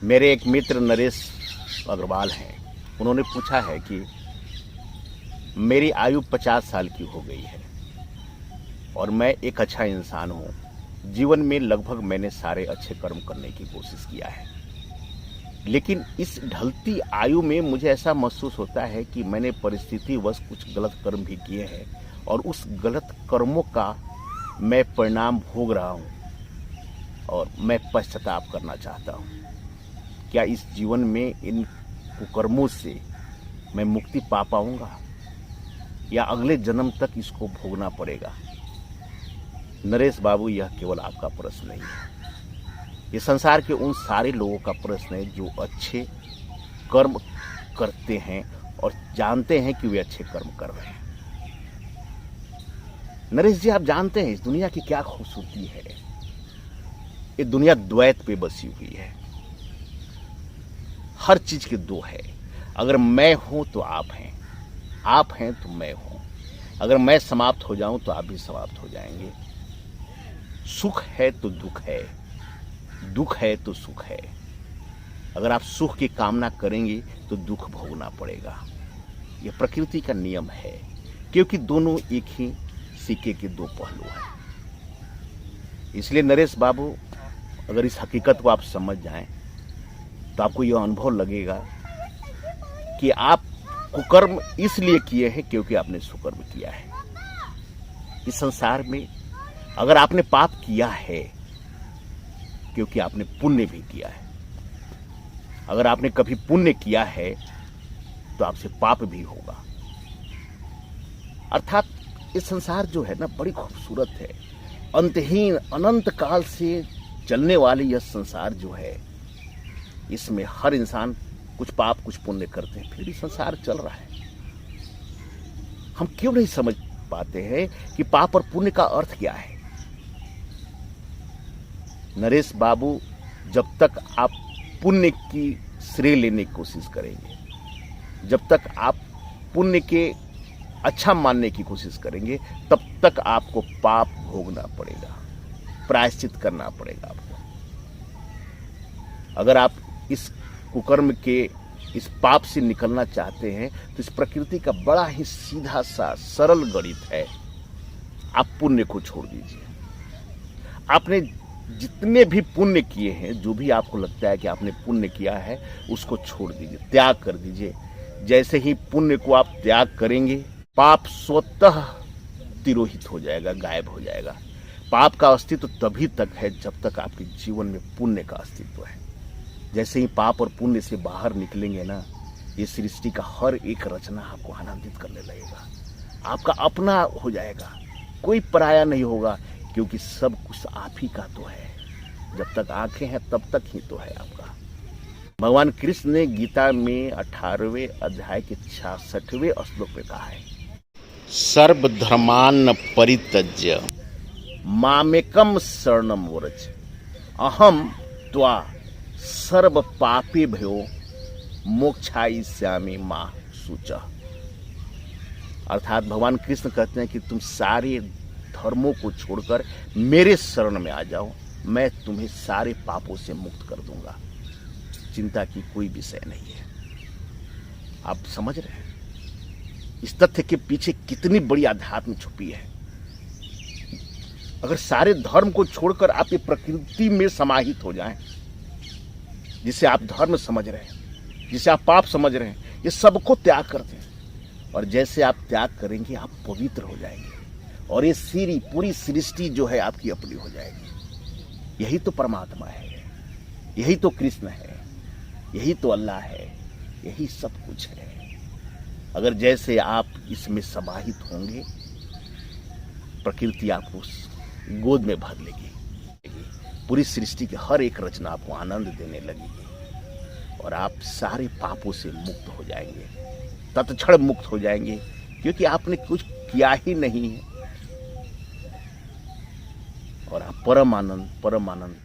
मेरे एक मित्र नरेश अग्रवाल हैं। उन्होंने पूछा है कि मेरी आयु 50 साल की हो गई है और मैं एक अच्छा इंसान हूँ। जीवन में लगभग मैंने सारे अच्छे कर्म करने की कोशिश किया है, लेकिन इस ढलती आयु में मुझे ऐसा महसूस होता है कि मैंने परिस्थितिवश कुछ गलत कर्म भी किए हैं और उस गलत कर्मों का मैं परिणाम भोग रहा हूँ और मैं पश्चाताप करना चाहता हूँ। क्या इस जीवन में इन कुकर्मों से मैं मुक्ति पा पाऊंगा या अगले जन्म तक इसको भोगना पड़ेगा? नरेश बाबू, यह केवल आपका प्रश्न नहीं है, ये संसार के उन सारे लोगों का प्रश्न है जो अच्छे कर्म करते हैं और जानते हैं कि वे अच्छे कर्म कर रहे हैं। नरेश जी, आप जानते हैं इस दुनिया की क्या खूबसूरती है। ये दुनिया द्वैत पे बसी हुई है, हर चीज के दो है। अगर मैं हूं तो आप हैं, आप हैं तो मैं हूं। अगर मैं समाप्त हो जाऊं तो आप भी समाप्त हो जाएंगे। सुख है तो दुख है, दुख है तो सुख है। अगर आप सुख की कामना करेंगे तो दुख भोगना पड़ेगा। यह प्रकृति का नियम है, क्योंकि दोनों एक ही सिक्के के दो पहलू हैं। इसलिए नरेश बाबू, अगर इस हकीकत को आप समझ जाएं तो आपको यह अनुभव लगेगा कि आप कुकर्म इसलिए किए हैं क्योंकि आपने सुकर्म किया है। इस संसार में अगर आपने पाप किया है क्योंकि आपने पुण्य भी किया है। अगर आपने कभी पुण्य किया है तो आपसे पाप भी होगा। अर्थात ये संसार जो है ना, बड़ी खूबसूरत है। अंतहीन अनंत काल से चलने वाली यह संसार जो है, इसमें हर इंसान कुछ पाप कुछ पुण्य करते हैं, फिर भी संसार चल रहा है। हम क्यों नहीं समझ पाते हैं कि पाप और पुण्य का अर्थ क्या है? नरेश बाबू, जब तक आप पुण्य की श्रेय लेने की कोशिश करेंगे, जब तक आप पुण्य के अच्छा मानने की कोशिश करेंगे, तब तक आपको पाप भोगना पड़ेगा, प्रायश्चित करना पड़ेगा आपको। अगर आप इस कुकर्म के, इस पाप से निकलना चाहते हैं तो इस प्रकृति का बड़ा ही सीधा सा सरल गणित है। आप पुण्य को छोड़ दीजिए। आपने जितने भी पुण्य किए हैं, जो भी आपको लगता है कि आपने पुण्य किया है, उसको छोड़ दीजिए, त्याग कर दीजिए। जैसे ही पुण्य को आप त्याग करेंगे, पाप स्वतः तिरोहित हो जाएगा, गायब हो जाएगा। पाप का अस्तित्व तभी तक है जब तक आपके जीवन में पुण्य का अस्तित्व है। जैसे ही पाप और पुण्य से बाहर निकलेंगे ना, ये सृष्टि का हर एक रचना आपको आनंदित करने लगेगा, आपका अपना हो जाएगा, कोई पराया नहीं होगा, क्योंकि सब कुछ आप ही का तो है। जब तक आंखें हैं तब तक ही तो है आपका। भगवान कृष्ण ने गीता में 18वें अध्याय के 66वें श्लोक में कहा है, सर्वधर्मान् परित्यज्य मामेकं शरणं व्रज अहम त्वा सर्व पापेभ्यो मोक्षयिष्यामि मा शुचः। अर्थात भगवान कृष्ण कहते हैं कि तुम सारे धर्मों को छोड़कर मेरे शरण में आ जाओ, मैं तुम्हें सारे पापों से मुक्त कर दूंगा। चिंता की कोई विषय नहीं है। आप समझ रहे हैं इस तथ्य के पीछे कितनी बड़ी आध्यात्म छुपी है। अगर सारे धर्म को छोड़कर आप ये प्रकृति में समाहित हो जाएं, जिसे आप धर्म समझ रहे हैं, जिसे आप पाप समझ रहे हैं, ये सबको त्याग कर दें, और जैसे आप त्याग करेंगे आप पवित्र हो जाएंगे और ये पूरी सृष्टि जो है आपकी अपनी हो जाएगी। यही तो परमात्मा है, यही तो कृष्ण है, यही तो अल्लाह है, यही सब कुछ है। अगर जैसे आप इसमें समाहित होंगे, प्रकृति आपको गोद में भर लेगी, पूरी सृष्टि की हर एक रचना आपको आनंद देने लगेगी और आप सारे पापों से मुक्त हो जाएंगे, तत्क्षण मुक्त हो जाएंगे, क्योंकि आपने कुछ किया ही नहीं है और आप परम आनंद